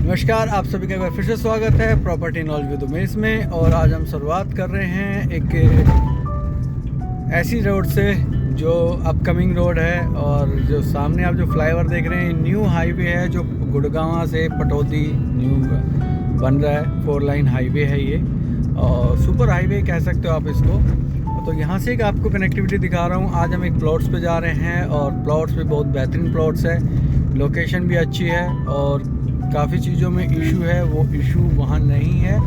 नमस्कार, आप सभी का एक बार फिर से स्वागत है प्रॉपर्टी नॉलेज विद उमेश में। और आज हम शुरुआत कर रहे हैं एक ऐसी रोड से जो अपकमिंग रोड है। और जो सामने आप जो फ्लाईओवर देख रहे हैं, न्यू हाईवे है जो गुड़गांव से पटौदी न्यू बन रहा है। 4 लाइन हाईवे है ये, और सुपर हाईवे कह सकते हो आप इसको। तो यहाँ से एक आपको कनेक्टिविटी दिखा रहा हूँ। आज हम एक प्लॉट्स पे जा रहे हैं, और प्लॉट्स पे बहुत बेहतरीन प्लॉट्स है, लोकेशन भी अच्छी है, और काफ़ी चीज़ों में इशू है, वो इशू वहाँ नहीं है।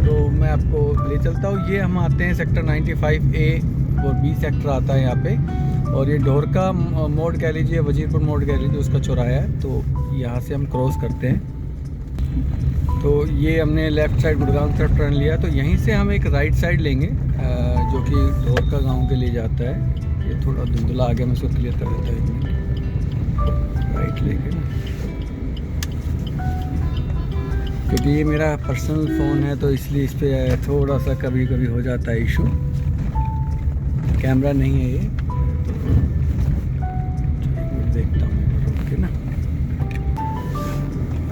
तो मैं आपको ले चलता हूँ। ये हम आते हैं सेक्टर 95A और B सेक्टर आता है यहाँ पे, और ये ढोरका मोड़ कह लीजिए, वजीरपुर मोड़ कह लीजिए, उसका चौराहा है। तो यहाँ से हम क्रॉस करते हैं। तो ये हमने लेफ़्ट साइड गुड़गांव की तरफ टर्न लिया, तो यहीं से हम एक राइट साइड लेंगे जो कि ढोरका गांव के लिए जाता है। ये थोड़ा धुंधला आ गया, मैं इसको क्लियर कर देता हूँ। 1 मिनट राइट लेके ना, क्योंकि ये मेरा पर्सनल फ़ोन है तो इसलिए इस पर थोड़ा सा कभी कभी हो जाता है इशू। कैमरा नहीं है ये, तो देखता हूँ रुक के ना।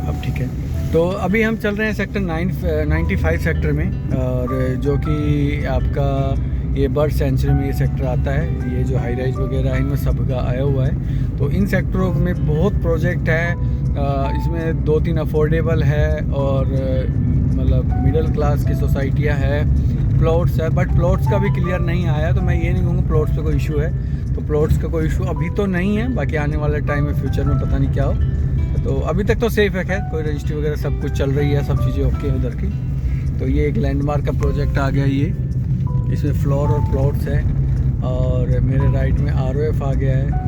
अब ठीक है। तो अभी हम चल रहे हैं सेक्टर 95 सेक्टर में, और जो कि आपका ये बर्ड सेंचुरी में ये सेक्टर आता है। ये जो हाई राइज वगैरह है, इनमें सबका आया हुआ है। तो इन सेक्टरों में बहुत प्रोजेक्ट है। इसमें 2-3 अफोर्डेबल है, और मतलब मिडिल क्लास की सोसाइटियाँ है, प्लॉट्स है। बट प्लॉट्स का भी क्लियर नहीं आया, तो मैं ये नहीं कहूँगा प्लॉट्स पे कोई इशू है। तो प्लॉट्स का कोई इशू अभी तो नहीं है, बाकी आने वाले टाइम में फ्यूचर में पता नहीं क्या हो। तो अभी तक तो सेफ़ है, खैर कोई रजिस्ट्री वगैरह सब कुछ चल रही है, सब चीज़ें ओके उधर की। तो ये एक लैंडमार्क का प्रोजेक्ट आ गया। ये इसमें फ्लोर और प्लॉट्स है, और मेरे राइट में ROF आ गया है।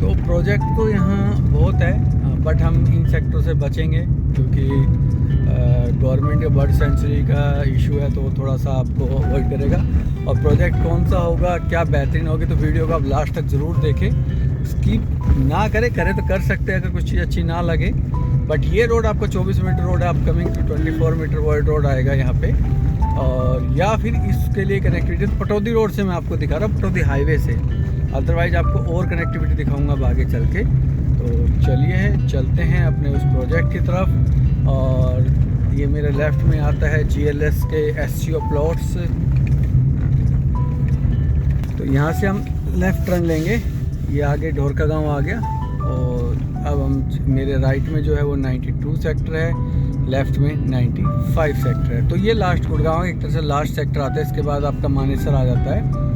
तो प्रोजेक्ट तो यहाँ बहुत है, बट हम इन सेक्टर से बचेंगे, क्योंकि गवर्नमेंट या बर्ड सेंचुरी का इशू है, तो थोड़ा सा आपको अवॉइड करेगा। और प्रोजेक्ट कौन सा होगा, क्या बेहतरीन होगी, तो वीडियो को आप लास्ट तक ज़रूर देखें। स्किप ना करे तो कर सकते हैं अगर कुछ चीज़ अच्छी ना लगे। बट ये रोड आपको 24 मीटर रोड है, अपकमिंग 24 मीटर वाइड रोड आएगा यहाँ पे। और या फिर इसके लिए कनेक्टिविटी पटौदी रोड से मैं आपको दिखा रहा हूँ, पटौदी हाईवे से। अदरवाइज आपको और कनेक्टिविटी दिखाऊंगा अब आगे चल के। तो चलिए चलते हैं अपने उस प्रोजेक्ट की तरफ। और ये मेरे लेफ़्ट में आता है GLS के SCO प्लॉट्स। तो यहाँ से हम लेफ़्ट टर्न लेंगे। ये आगे ढोरका गांव आ गया, और अब हम मेरे राइट में जो है वो 92 सेक्टर है, लेफ़्ट में 95 सेक्टर है। तो ये लास्ट गुड़गांव एक तरह से लास्ट सेक्टर आता है। इसके बाद आपका मानेसर आ जाता है।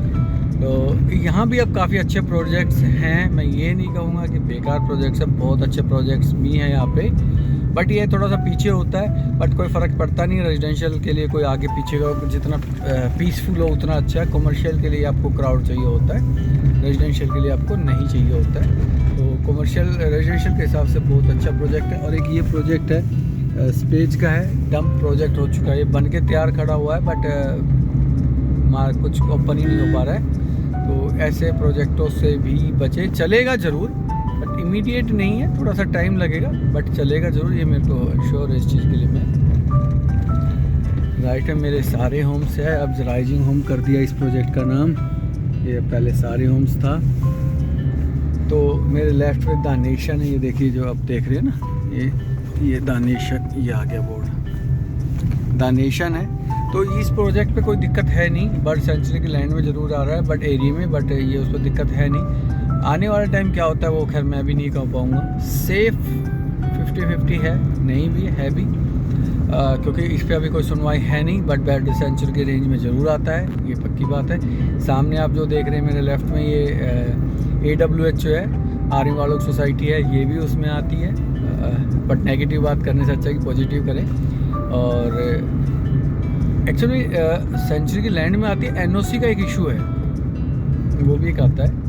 तो यहाँ भी अब काफ़ी अच्छे प्रोजेक्ट्स हैं। मैं ये नहीं कहूँगा कि बेकार प्रोजेक्ट्स हैं, बहुत अच्छे प्रोजेक्ट्स भी हैं यहाँ पे। बट ये थोड़ा सा पीछे होता है, बट कोई फ़र्क पड़ता नहीं। रेजिडेंशियल के लिए कोई आगे पीछे का जितना पीसफुल हो उतना अच्छा है। कमर्शियल के लिए आपको क्राउड चाहिए होता है, रेजिडेंशियल के लिए आपको नहीं चाहिए होता है। तो कमर्शियल रेजिडेंशियल के हिसाब से बहुत अच्छा प्रोजेक्ट है। और एक ये प्रोजेक्ट है स्पेज का है, डंप प्रोजेक्ट हो चुका है, ये बन के तैयार खड़ा हुआ है, बट कुछ ओपन ही नहीं हो पा रहा है। तो ऐसे प्रोजेक्टों से भी बचे, चलेगा ज़रूर, बट इमीडिएट नहीं है, थोड़ा सा टाइम लगेगा, बट चलेगा ज़रूर। ये मेरे को श्योर है इस चीज़ के लिए। मैं राइट में मेरे सारे होम्स है, अब राइजिंग होम कर दिया इस प्रोजेक्ट का नाम। ये पहले सारे होम्स था। तो मेरे लेफ़्ट में दानेशन है, ये देखिए जो आप देख रहे हैं ना, ये दानेशन, ये आ गया बोर्ड, दानेशन है। तो इस प्रोजेक्ट पे कोई दिक्कत है नहीं। बर्ड सेंचुरी की लैंड में ज़रूर आ रहा है, बट एरिया में, बट ये उस पर दिक्कत है नहीं। आने वाला टाइम क्या होता है वो खैर मैं भी नहीं कह पाऊँगा। सेफ़ 50-50 है, नहीं भी है भी, क्योंकि इस पर अभी कोई सुनवाई है नहीं। बट बर्ड सेंचुरी के रेंज में ज़रूर आता है, ये पक्की बात है। सामने आप जो देख रहे हैं मेरे लेफ़्ट में, ये AWH जो है आर्मी वालों की सोसाइटी है, ये भी उसमें आती है। बट नेगेटिव बात करने से अच्छा है कि पॉजिटिव करें। और एक्चुअली सेंचुरी की लैंड में आती है, NOC का एक इशू है, वो भी एक आता है।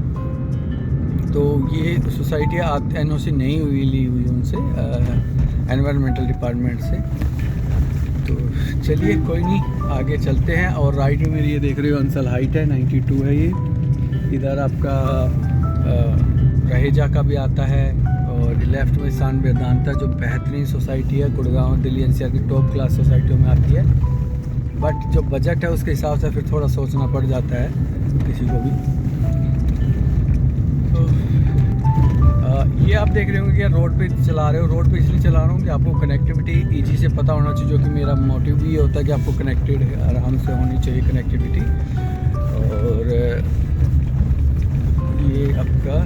तो ये सोसाइटियाँ NOC नहीं ली हुई उनसे, एनवायरमेंटल डिपार्टमेंट से। तो चलिए कोई नहीं, आगे चलते हैं। और राइट में मेरी ये देख रहे हो अंसल हाइट है, 92 है ये। इधर आपका रहेजा का भी आता है, और लेफ़्ट में सान वेदांता जो बेहतरीन सोसाइटी है, गुड़गांव दिल्ली NCR की टॉप क्लास सोसाइटियों में आती है। बट जो बजट है उसके हिसाब से फिर थोड़ा सोचना पड़ जाता है किसी को भी। तो ये आप देख रहे होंगे कि रोड पे चला रहे हो। रोड पे इसलिए चला रहा हूँ कि आपको कनेक्टिविटी ईजी से पता होना चाहिए, जो कि मेरा मोटिव भी ये होता है कि आपको कनेक्टेड आराम से होनी चाहिए कनेक्टिविटी। और ये आपका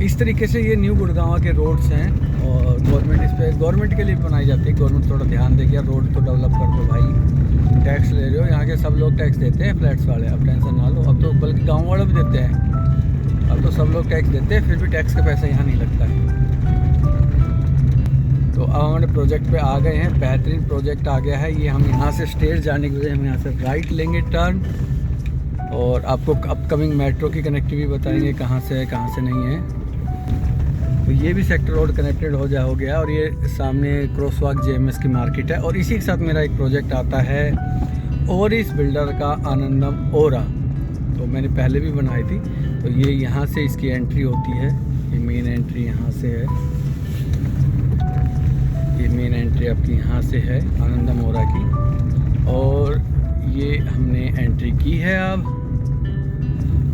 इस तरीके से ये न्यू गुड़गांव के रोड्स हैं और गवर्नमेंट इस पर गवर्नमेंट के लिए भी बनाई जाती है। गवर्नमेंट थोड़ा ध्यान देगी, रोड तो डेवलप कर दो भाई, टैक्स ले रहे हो, यहाँ के सब लोग टैक्स देते हैं फ्लैट्स वाले, अब टेंशन ना लो। अब तो बल्कि गाँव वाले भी देते हैं, अब तो सब लोग टैक्स देते हैं, फिर भी टैक्स का पैसा यहाँ नहीं लगता है। तो अब हमारे प्रोजेक्ट पे आ गए हैं, बेहतरीन प्रोजेक्ट आ गया है ये। हम यहाँ से स्टेट जाने के बजाय हम यहाँ से राइट लेंगे टर्न, और आपको अपकमिंग मेट्रो की कनेक्टिविटी बताएंगे कहाँ से है कहाँ से नहीं है। तो ये भी सेक्टर रोड कनेक्टेड हो गया, और ये सामने क्रॉसवॉक जेएमएस की मार्केट है। और इसी के साथ मेरा एक प्रोजेक्ट आता है ओरिस बिल्डर का आनंदम ओरा, तो मैंने पहले भी बनाई थी। तो ये यहाँ से इसकी एंट्री होती है, ये मेन एंट्री यहाँ से है, ये मेन एंट्री आपकी यहाँ से है आनंदम ओरा की। और ये हमने एंट्री की है अब,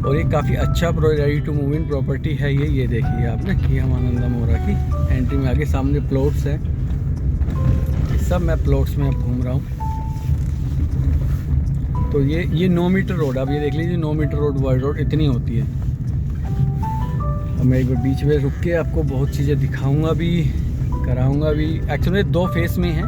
और ये काफ़ी अच्छा ready to move in property है ये देखिए आपने कि हम आनंदम ओरा की एंट्री में आगे सामने प्लॉट्स हैं, सब मैं प्लॉट्स में अब घूम रहा हूँ। तो ये 9 मीटर रोड, आप ये देख लीजिए 9 मीटर रोड वाइड रोड इतनी होती है। और मैं एक बार बीच में रुक के आपको बहुत चीज़ें दिखाऊंगा भी, कराऊंगा भी। एक्चुअली 2 फेस में हैं,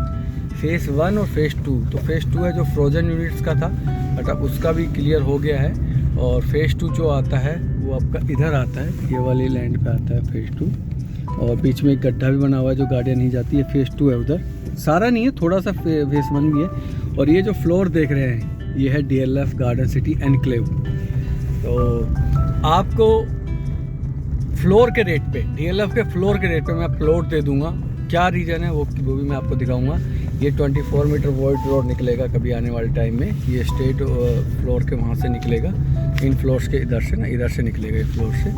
फेज़ 1 और फेज़ 2। तो फेज़ 2 है जो फ्रोजन यूनिट्स का था, बट अब उसका भी क्लियर हो गया है। और फेज़ 2 जो आता है वो आपका इधर आता है, ये वाली लैंड पे आता है फेज़ 2। और बीच में एक गड्ढा भी बना हुआ है जो गाड़ियाँ नहीं जाती है, फेज़ 2 है उधर, सारा नहीं है, थोड़ा सा फेज़ 1 भी है। और ये जो फ्लोर देख रहे हैं ये है DLF गार्डन सिटी एनक्लेव। तो आपको फ्लोर के रेट पे, DLF के फ्लोर के रेट पे मैं प्लॉट दे दूंगा। क्या रीज़न है वो भी मैं आपको दिखाऊंगा। ये 24 मीटर वाइड रोड निकलेगा कभी आने वाले टाइम में, ये स्टेट फ्लोर के वहाँ से निकलेगा, इन फ्लोर्स के इधर से ना, इधर से निकलेगा इस फ्लोर से।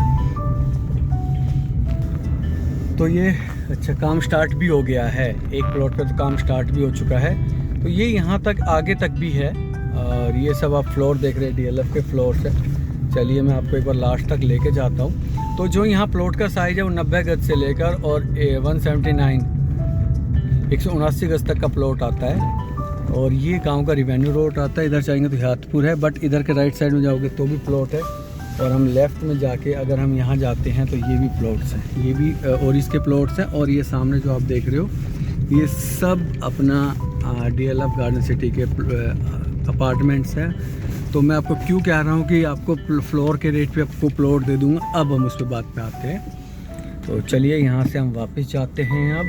तो ये अच्छा काम स्टार्ट भी हो गया है, एक प्लॉट पे तो काम स्टार्ट भी हो चुका है। तो ये यहाँ तक आगे तक भी है, और ये सब आप फ्लोर देख रहे हैं DLF के फ्लोर से। चलिए मैं आपको एक बार लास्ट तक लेके जाता हूँ। तो जो यहाँ प्लॉट का साइज़ है वो 90 गज से लेकर और 179 गज तक का प्लॉट आता है। और ये गांव का रिवेन्यू रोड आता है, इधर जाएंगे तो हियातपुर है, बट इधर के राइट साइड में जाओगे तो भी प्लॉट है। और हम लेफ़्ट में जाके अगर हम यहाँ जाते हैं तो ये भी प्लॉट्स हैं, ये भी ओरिस के प्लॉट्स हैं। और ये सामने जो आप देख रहे हो ये सब अपना DLF गार्डन सिटी के अपार्टमेंट्स हैं। तो मैं आपको क्यों कह रहा हूँ कि आपको फ्लोर के रेट पे आपको प्लॉट दे दूँगा। अब हम उस पर बात पे आते हैं। तो चलिए यहाँ से हम वापस जाते हैं। अब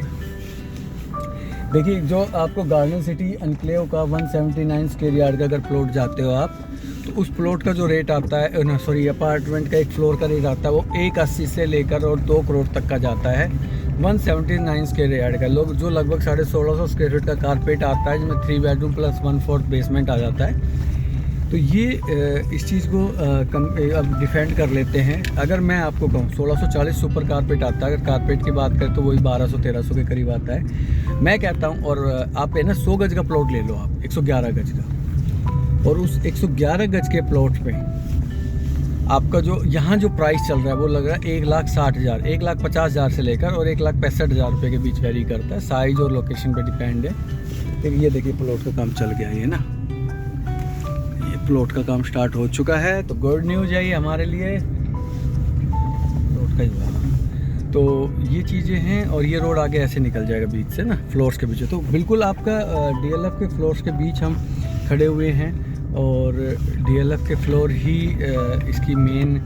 देखिए जो आपको गार्डन सिटी एनक्लेव का 179 स्क्वायर यार्ड का अगर प्लॉट जाते हो आप, तो उस प्लॉट का जो रेट आता है ना, सॉरी अपार्टमेंट का एक फ्लोर का रेट आता है वो 180 से लेकर और 2 करोड़ तक का जाता है। 179 स्क्वायर यार्ड का लोग जो लगभग 1650 स्क्वायर फीट का कारपेट आता है, जिसमें 3 बेडरूम प्लस 1/4 बेसमेंट आ जाता है। तो ये इस चीज़ को अब डिफेंड कर लेते हैं। अगर मैं आपको कहूँ 1640 सुपर कारपेट आता है, अगर कारपेट की बात करें तो वही 1200-1300 के करीब आता है। मैं कहता हूँ, और आप है ना 100 गज का प्लॉट ले लो आप, 111 गज का, और उस 111 गज के प्लॉट पे आपका जो यहाँ जो प्राइस चल रहा है वो लग रहा है 1,60,000, 1,50,000 से लेकर और 1,65,000 रुपये के बीच वेरी करता है, साइज़ और लोकेशन पे डिपेंड है। फिर ये देखिए प्लॉट का काम चल गया है ना, प्लॉट का काम स्टार्ट हो चुका है। तो गुड न्यूज़ है ये हमारे लिए, प्लॉट का ही हुआ। तो ये चीज़ें हैं, और ये रोड आगे ऐसे निकल जाएगा बीच से ना, फ्लोर्स के बीच। तो बिल्कुल आपका DLF के फ्लोर्स के बीच हम खड़े हुए हैं, और DLF के फ्लोर ही इसकी मेन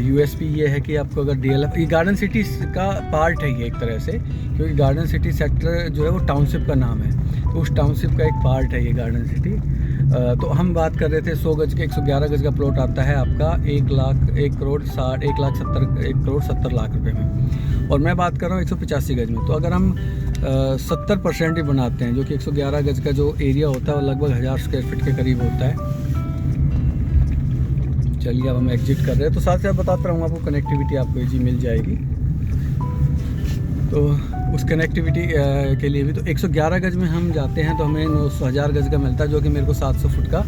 USP ये है कि आपको अगर DLF, ये गार्डन सिटी का पार्ट है ये एक तरह से, क्योंकि गार्डन सिटी सेक्टर जो है वो टाउनशिप का नाम है, तो उस टाउनशिप का एक पार्ट है ये गार्डन सिटी। तो हम बात कर रहे थे 100 गज के, 111 गज का प्लॉट आता है आपका 1 करोड़ 70 लाख रुपए में, और मैं बात कर रहा हूँ 185 गज में। तो अगर हम 70% ही बनाते हैं, जो कि 111 गज का जो एरिया होता है वो लगभग 1000 स्क्वायर फीट के करीब होता है। चलिए अब हम एग्जिट कर रहे हैं। तो साथ साथ बताता रहूँगा आपको, कनेक्टिविटी आपको इजी मिल जाएगी। तो उस कनेक्टिविटी के लिए भी तो 111 गज में हम जाते हैं तो हमें 1000 गज का मिलता है, जो कि मेरे को 700 फुट का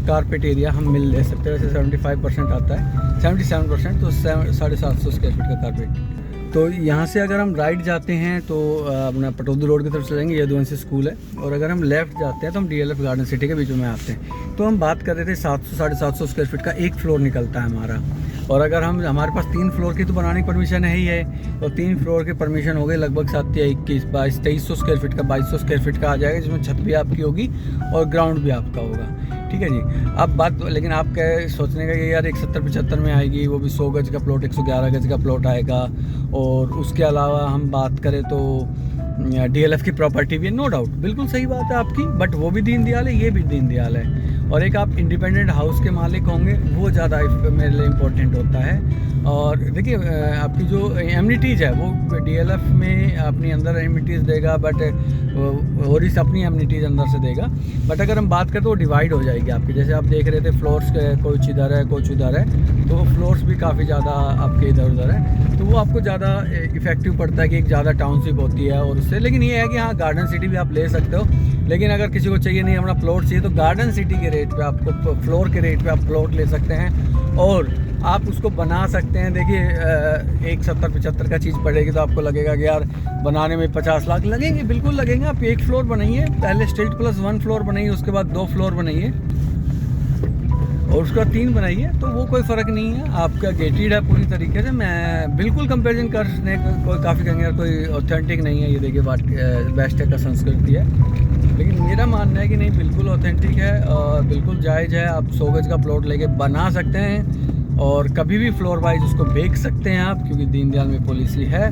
कारपेट एरिया हम मिल ले सकते हैं। वैसे 75% आता है, 77%, तो 750 स्क्वायर फीट का कारपेट। तो यहाँ से अगर हम राइट जाते हैं तो अपना पटौदी रोड की तरफ से जाएंगे, यदुवंशी स्कूल है। और अगर हम लेफ़्ट जाते हैं तो हम DLF गार्डन सिटी के बीच में आते हैं। तो हम बात कर रहे थे 700-750 स्क्वायर फीट का एक फ्लोर निकलता है हमारा। और अगर हमारे पास 3 फ्लोर की तो बनाने की परमिशन है ही है, और 3 फ्लोर की परमिशन हो गई लगभग 7 या 21, 22, 2300 स्क्वायर फीट का, 2200 स्क्वायर फीट का आ जाएगा, जिसमें छत भी आपकी होगी और ग्राउंड भी आपका होगा। ठीक है जी। अब बात, लेकिन आप क्या सोचने का कि यार 170-75 में आएगी, वो भी 100 गज का प्लॉट, 111 गज का प्लॉट आएगा। और उसके अलावा हम बात करें तो DLF की प्रॉपर्टी भी है, नो डाउट, बिल्कुल सही बात है आपकी। बट वो भी दीनदयाल है, ये भी दीनदयाल है। और एक आप इंडिपेंडेंट हाउस के मालिक होंगे, वो ज़्यादा मेरे लिए इम्पोर्टेंट होता है। और देखिए आपकी जो एमिनिटीज़ है वो DLF में अपनी अंदर एमिनिटीज़ देगा, बट ओरिस अपनी एमिनिटीज़ अंदर से देगा। बट अगर हम बात करें तो वो डिवाइड हो जाएगी आपकी। जैसे आप देख रहे थे फ्लोर्स कुछ इधर है, कुछ उधर है, तो फ्लोर्स भी काफ़ी ज़्यादा आपके इधर उधर है, तो वो आपको ज़्यादा इफेक्टिव पड़ता है कि एक ज़्यादा टाउनशिप होती है और उससे। लेकिन ये है कि हाँ, गार्डन सिटी भी आप ले सकते हो। लेकिन अगर किसी को चाहिए नहीं, अपना प्लॉट चाहिए, तो गार्डन सिटी के रेट पे आपको, फ्लोर के रेट पे आप प्लॉट ले सकते हैं और आप उसको बना सकते हैं। देखिए 170-75 का चीज़ पड़ेगी तो आपको लगेगा कि यार बनाने में 50 लाख लगेंगे, बिल्कुल लगेंगे। आप 1 फ्लोर बनाइए, पहले स्टिल्ट प्लस 1 फ्लोर बनाइए, उसके बाद 2 फ्लोर बनाइए और उसका 3 बनाइए, तो वो कोई फ़र्क नहीं है। आपका गेटेड है पूरी तरीके से। मैं बिल्कुल कंपैरिजन करने कोई काफ़ी कहेंगे कोई ऑथेंटिक नहीं है, ये देखिए बेस्ट है का संस्कृति है, लेकिन मेरा मानना है कि नहीं, बिल्कुल ऑथेंटिक है और बिल्कुल जायज़ है। आप 100 गज का प्लॉट लेके बना सकते हैं और कभी भी फ्लोर वाइज उसको बेच सकते हैं आप, क्योंकि दीनदयाल में पॉलिसी है।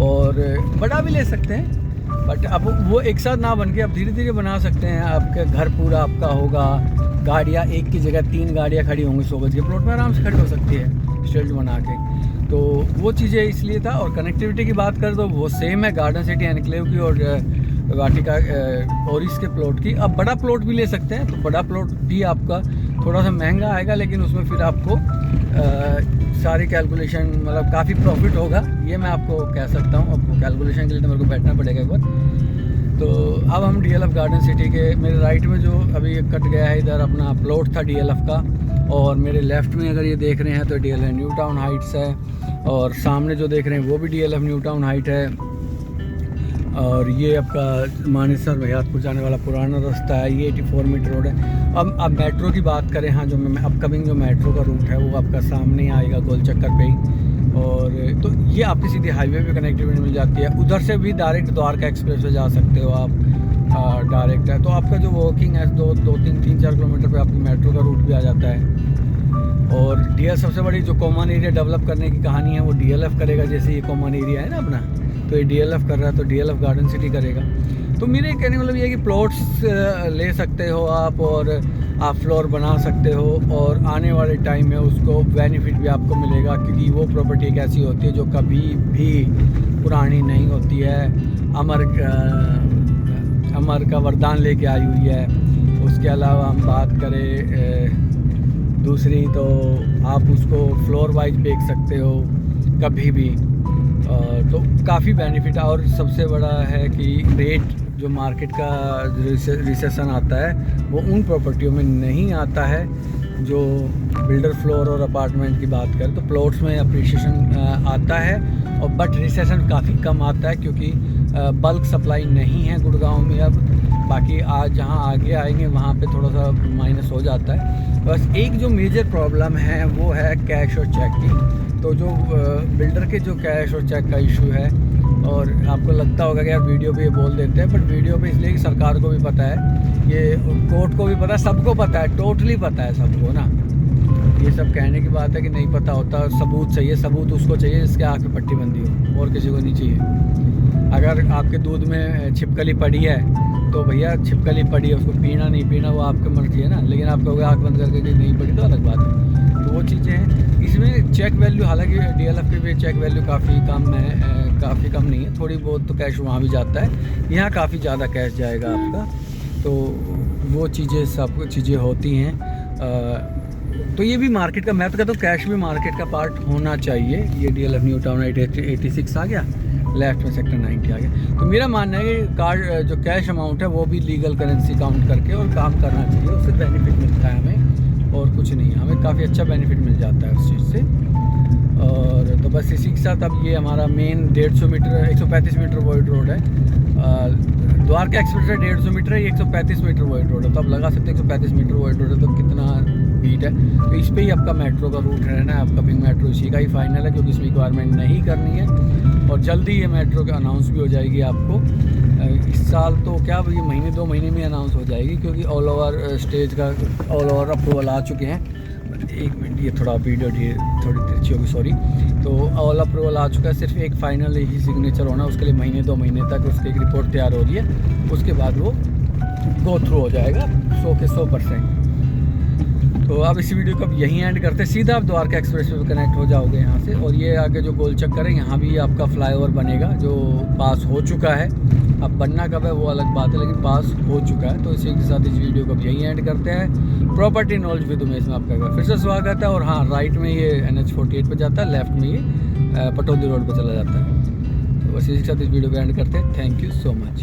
और बड़ा भी ले सकते हैं, बट अब वो एक साथ ना बन के आप धीरे धीरे बना सकते हैं। आपका घर पूरा आपका होगा, गाड़ियाँ एक की जगह 3 गाड़ियाँ खड़ी होंगी 100 गज के प्लॉट में, आराम से खड़ी हो सकती है स्टिल्ट बना के। तो वो चीज़ें इसलिए था। और कनेक्टिविटी की बात करें तो वो सेम है गार्डन सिटी एनक्लेव की और वाटिका और इसके प्लॉट की। अब बड़ा प्लॉट भी ले सकते हैं, तो बड़ा प्लॉट भी आपका थोड़ा सा महंगा आएगा, लेकिन उसमें फिर आपको सारी कैलकुलेशन, मतलब काफ़ी प्रॉफिट होगा, ये मैं आपको कह सकता हूँ। आपको कैलकुलेशन के लिए तो मेरे को बैठना पड़ेगा एक बार। तो अब हम DLF गार्डन सिटी के मेरे राइट में जो अभी कट गया है, इधर अपना प्लॉट था DLF का, और मेरे लेफ़्ट में अगर ये देख रहे हैं तो DLF न्यू टाउन हाइट्स है, और सामने जो देख रहे हैं वो भी DLF न्यू टाउन हाइट है। और ये आपका मानेसर भैयातपुर जाने वाला पुराना रास्ता है, ये 84 मीटर रोड है। अब मेट्रो की बात करें, हाँ, जो अपकमिंग जो मेट्रो का रूट है वो आपका सामने आएगा गोल चक्कर पे ही। और तो ये आपकी सीधी हाईवे पे कनेक्टिविटी मिल जाती है। उधर से भी डायरेक्ट द्वारका एक्सप्रेस से जा सकते हो आप, डायरेक्ट है। तो आपका जो वॉकिंग है 3-4 किलोमीटर पे आपकी मेट्रो का रूट भी आ जाता है। और DLF सबसे बड़ी जो कॉमन एरिया डेवलप करने की कहानी है वो DLF करेगा। जैसे ये कॉमन एरिया है ना अपना, तो ये DLF कर रहा है, तो DLF गार्डन सिटी करेगा। तो मेरे कहने का मतलब ये है कि प्लॉट्स ले सकते हो आप, और आप फ्लोर बना सकते हो, और आने वाले टाइम में उसको बेनिफिट भी आपको मिलेगा, क्योंकि वो प्रॉपर्टी एक ऐसी होती है जो कभी भी पुरानी नहीं होती है, अमर का वरदान लेके आई हुई है। उसके अलावा हम बात करें दूसरी, तो आप उसको फ्लोर वाइज बेच सकते हो कभी भी, तो काफ़ी बेनिफिट। और सबसे बड़ा है कि रेट जो मार्केट का रिसेशन आता है वो उन प्रॉपर्टियों में नहीं आता है जो बिल्डर फ्लोर और अपार्टमेंट की बात करें। तो प्लॉट्स में अप्रिशिएशन आता है, और बट रिसेशन काफ़ी कम आता है, क्योंकि बल्क सप्लाई नहीं है गुड़गांव में अब। बाकी आज जहाँ आगे आएंगे वहाँ पे थोड़ा सा माइनस हो जाता है। बस एक जो मेजर प्रॉब्लम है वो है कैश और चेक की। तो जो बिल्डर के जो कैश और चेक का इशू है, और आपको लगता होगा कि यार वीडियो पे ये बोल देते हैं, बट वीडियो पे इसलिए कि सरकार को भी पता है, ये कोर्ट को भी पता है, सबको पता है, टोटली पता है सबको ना। ये सब कहने की बात है कि नहीं पता होता। सबूत चाहिए, सबूत उसको चाहिए जिसके आँख पे पट्टी बंधी हो, और किसी को नहीं चाहिए। अगर आपके दूध में छिपकली पड़ी है तो भैया छिपकली पड़ी है, उसको पीना नहीं पीना वो आपकी मर्जी है ना। लेकिन आप कहोगे आँख बंद करके कि नहीं पड़ी, तो अलग बात है। तो वो चीज़ें हैं इसमें। चेक वैल्यू, हालांकि DLF की भी चेक वैल्यू काफ़ी कम है, काफ़ी कम नहीं है, थोड़ी बहुत तो कैश वहाँ भी जाता है, यहाँ काफ़ी ज़्यादा कैश जाएगा आपका। तो वो चीज़ें सब चीज़ें होती हैं। तो ये भी मार्केट का, मैं तो कहता हूँ कैश भी मार्केट का पार्ट होना चाहिए। ये DLF न्यू टाउन 86 आ गया। लेफ्ट में सेक्टर 90 आ गया। तो मेरा मानना है कि कार जो कैश अमाउंट है वो भी लीगल करेंसी काउंट करके और काम करना चाहिए, उससे बेनिफिट मिलता है हमें और कुछ नहीं, हमें काफ़ी अच्छा बेनिफिट मिल जाता है उस चीज़ से। और तो बस इसी के साथ अब ये हमारा main 150 meter 135 meter wide road है, द्वारका एक्सप्रेस 150 मीटर है, ये 135 मीटर वॉइड रोड है। तो आप लगा सकते हैं 135 मीटर वॉइड रोड है तो कितना बीट है। तो इस पे ही आपका मेट्रो का रूट रहना है, आपका पिंक मेट्रो इसी का ही फाइनल है, क्योंकि इसमें रिक्वायरमेंट नहीं करनी है और जल्दी ये मेट्रो का अनाउंस भी हो जाएगी आपको इस साल। तो क्या ये महीने 2 महीने में अनाउंस हो जाएगी, क्योंकि ऑल ओवर स्टेज का ऑल ओवर अप्रूवल आ चुके हैं। 1 मिनट, ये थोड़ा वीडियो थोड़ी तिरछी होगी, सॉरी। तो ऑल अप्रूवल आ चुका है, सिर्फ एक फाइनल ही सिग्नेचर होना, उसके लिए महीने 2 महीने तक उसकी एक रिपोर्ट तैयार हो रही है, उसके बाद वो गो थ्रू हो जाएगा 100 के 100%। तो अब इस वीडियो को अब यहीं एंड करते हैं, सीधा आप द्वारका एक्सप्रेस पे कनेक्ट हो जाओगे यहाँ से। और ये आगे जो गोल चक्कर है यहाँ भी आपका फ्लाईओवर बनेगा, जो पास हो चुका है। अब बनना कब है वो अलग बात है, लेकिन पास हो चुका है। तो इसी के साथ इस वीडियो को अब यहीं एंड करते हैं। प्रॉपर्टी नॉलेज विद उमेश में आपका फिर से स्वागत है। और हाँ, राइट में ये NH48 पे जाता है, लेफ्ट में ये पटौदी रोड पे चला जाता है। तो बस इसी के साथ इस वीडियो को एंड करते हैं। Thank you so much.